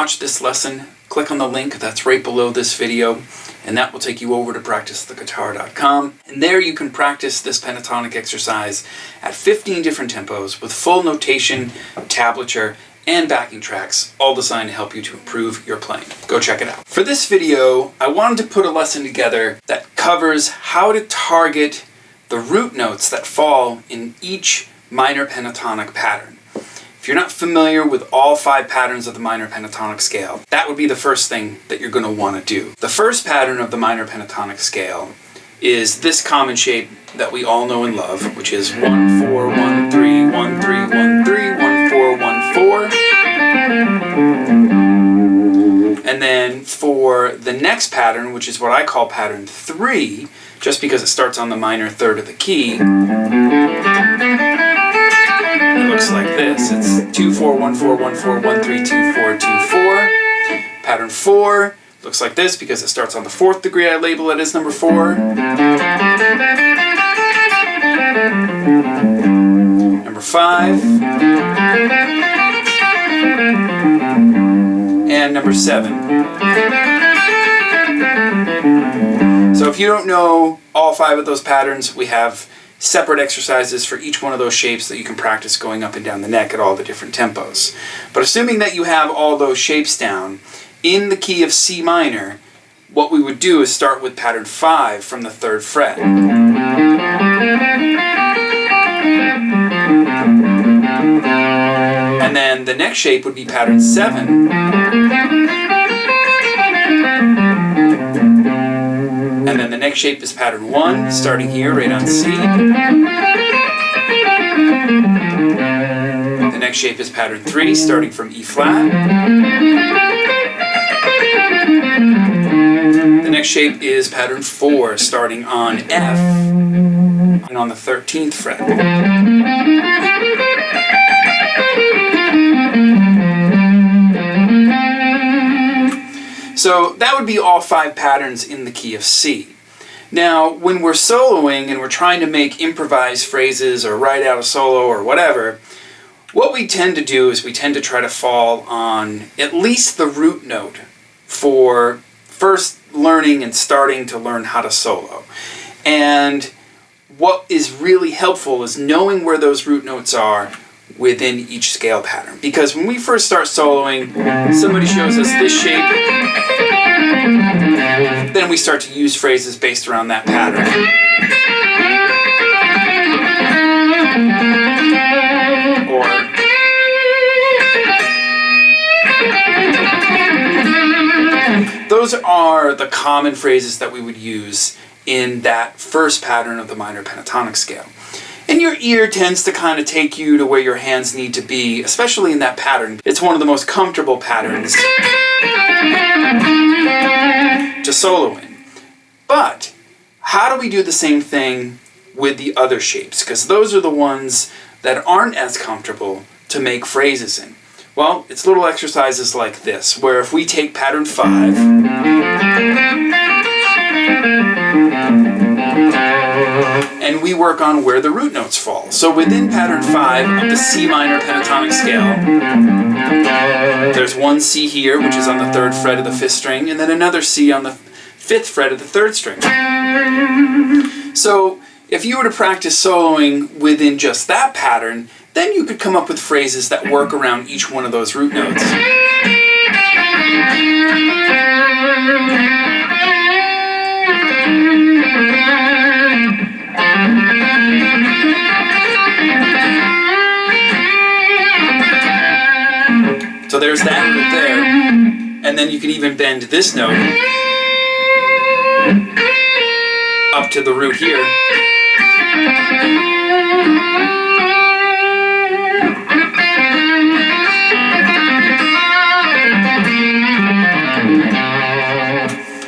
watch this lesson, click on the link that's right below this video, and that will take you over to practicetheguitar.com. And there you can practice this pentatonic exercise at 15 different tempos with full notation, tablature, and backing tracks, all designed to help you to improve your playing. Go check it out. For this video, I wanted to put a lesson together that covers how to target the root notes that fall in each minor pentatonic pattern. If you're not familiar with all 5 patterns of the minor pentatonic scale, that would be the first thing that you're going to want to do. The first pattern of the minor pentatonic scale is this common shape that we all know and love, which is 1 4 1 3 1 3 1 3 1 4 1 4. And then for the next pattern, which is what I call pattern 3, just because it starts on the minor third of the key, it looks like this. It's 2 4 1 4 1 4 1 3 2 4 2 4. Pattern 4 looks like this because it starts on the 4th degree. I label it as number 4. Number 5. And number 7. So if you don't know all 5 of those patterns, we have separate exercises for each one of those shapes that you can practice going up and down the neck at all the different tempos. But assuming that you have all those shapes down, in the key of C minor, what we would do is start with pattern 5 from the 3rd fret. And then the next shape would be pattern 7. And then the next shape is pattern 1, starting here right on C. The next shape is pattern 3, starting from E flat. The next shape is pattern 4, starting on F and on the 13th fret. So that would be all 5 patterns in the key of C. Now, when we're soloing and we're trying to make improvised phrases or write out a solo or whatever, what we tend to do is we tend to try to fall on at least the root note for first learning and starting to learn how to solo. And what is really helpful is knowing where those root notes are within each scale pattern. Because when we first start soloing, somebody shows us this shape, then we start to use phrases based around that pattern. Those are the common phrases that we would use in that first pattern of the minor pentatonic scale. And your ear tends to kind of take you to where your hands need to be, especially in that pattern. It's one of the most comfortable patterns to solo in. But how do we do the same thing with the other shapes? Because those are the ones that aren't as comfortable to make phrases in. Well, it's little exercises like this, where if we take pattern 5, and we work on where the root notes fall. So within pattern 5 of the C minor pentatonic scale, there's one C here, which is on the 3rd fret of the 5th string, and then another C on the 5th fret of the 3rd string. So if you were to practice soloing within just that pattern, then you could come up with phrases that work around each one of those root notes. So there's that right there. And then you can even bend this note up to the root here.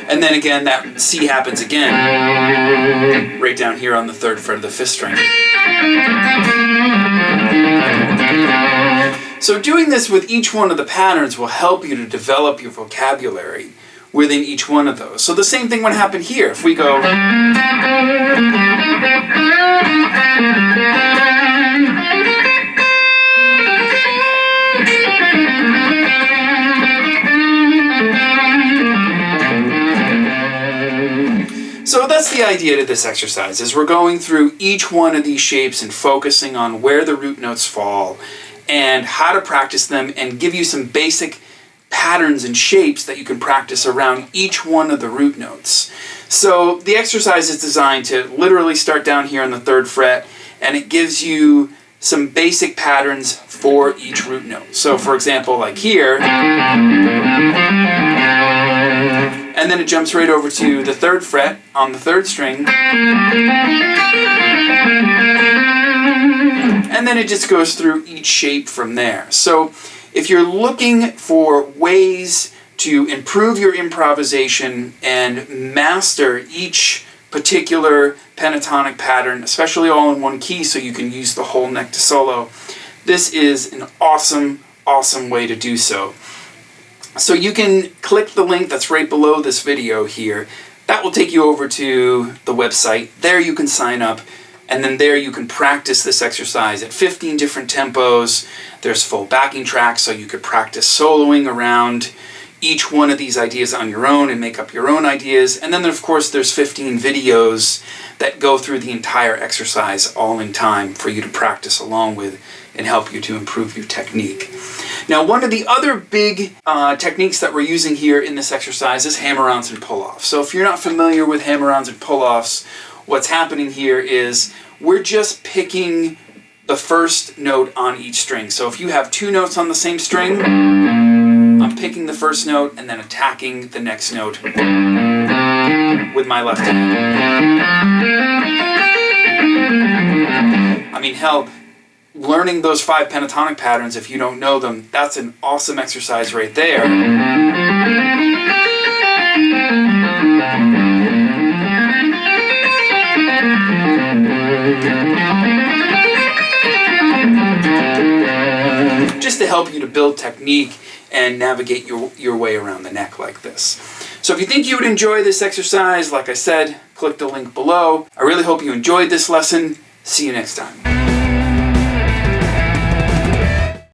And then again, that C happens again, right down here on the 3rd fret of the 5th string. So doing this with each one of the patterns will help you to develop your vocabulary within each one of those. So the same thing would happen here. If we go... So that's the idea to this exercise, is we're going through each one of these shapes and focusing on where the root notes fall and how to practice them, and give you some basic patterns and shapes that you can practice around each one of the root notes. So the exercise is designed to literally start down here on the 3rd fret, and it gives you some basic patterns for each root note. So for example, like here, and then it jumps right over to the 3rd fret on the 3rd string, and then it just goes through each shape from there. So if you're looking for ways to improve your improvisation and master each particular pentatonic pattern, especially all in one key so you can use the whole neck to solo, this is an awesome, awesome way to do so. So you can click the link that's right below this video here. That will take you over to the website. There you can sign up, and then there you can practice this exercise at 15 different tempos. There's full backing tracks, so you could practice soloing around each one of these ideas on your own and make up your own ideas. And then of course there's 15 videos that go through the entire exercise all in time for you to practice along with and help you to improve your technique. Now, one of the other big techniques that we're using here in this exercise is hammer-ons and pull-offs. So if you're not familiar with hammer-ons and pull-offs, what's happening here is we're just picking the first note on each string. So if you have 2 notes on the same string, I'm picking the first note and then attacking the next note with my left hand. I mean, hell, learning those 5 pentatonic patterns, if you don't know them, that's an awesome exercise right there. Just to help you to build technique and navigate your way around the neck like this. So if you think you would enjoy this exercise, like I said, click the link below. I really hope you enjoyed this lesson. See you next time.